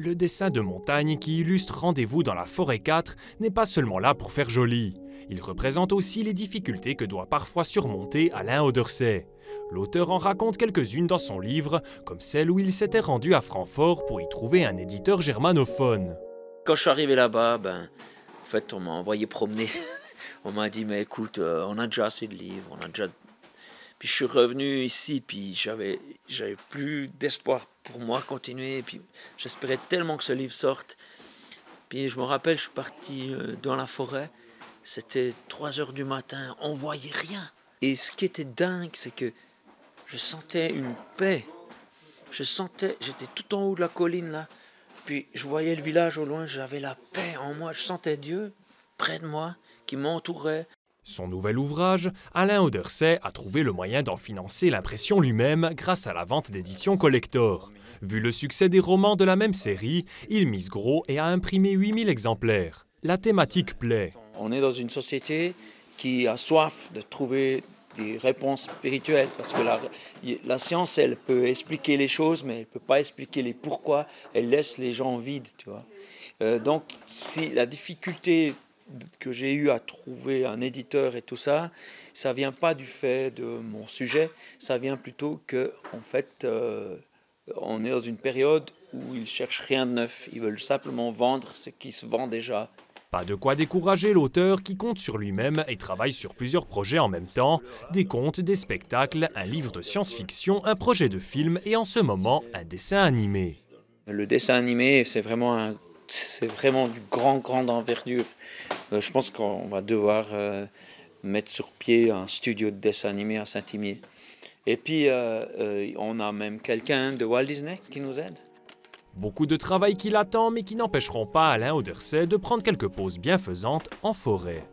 Le dessin de montagne qui illustre Rendez-vous dans la forêt 4 n'est pas seulement là pour faire joli. Il représente aussi les difficultés que doit parfois surmonter Alain Audersey. L'auteur en raconte quelques-unes dans son livre, comme celle où il s'était rendu à Francfort pour y trouver un éditeur germanophone. Quand je suis arrivé là-bas, en fait, on m'a envoyé promener. On m'a dit, mais écoute, on a déjà assez de livres, on a déjà... Puis je suis revenu ici, puis j'avais plus d'espoir pour moi continuer. Puis j'espérais tellement que ce livre sorte. Puis je me rappelle, je suis parti dans la forêt. C'était 3 heures du matin, on voyait rien. Et ce qui était dingue, c'est que je sentais une paix. J'étais tout en haut de la colline là. Puis je voyais le village au loin, j'avais la paix en moi. Je sentais Dieu près de moi, qui m'entourait. Son nouvel ouvrage, Alain Audersey a trouvé le moyen d'en financer l'impression lui-même grâce à la vente d'éditions collector. Vu le succès des romans de la même série, il mise gros et a imprimé 8000 exemplaires. La thématique plaît. On est dans une société qui a soif de trouver des réponses spirituelles, parce que la science, elle peut expliquer les choses, mais elle ne peut pas expliquer les pourquoi, elle laisse les gens vides, tu vois. Donc, si la difficulté que j'ai eu à trouver un éditeur et tout ça, ça vient pas du fait de mon sujet, ça vient plutôt que, en fait, on est dans une période où ils cherchent rien de neuf, ils veulent simplement vendre ce qui se vend déjà. Pas de quoi décourager l'auteur qui compte sur lui-même et travaille sur plusieurs projets en même temps, des contes, des spectacles, un livre de science-fiction, un projet de film et en ce moment, un dessin animé. Le dessin animé, c'est vraiment du grande envergure. Je pense qu'on va devoir mettre sur pied un studio de dessin animé à Saint-Imier. Et puis, on a même quelqu'un de Walt Disney qui nous aide. Beaucoup de travail qui l'attend mais qui n'empêcheront pas Alain Audersey de prendre quelques pauses bienfaisantes en forêt.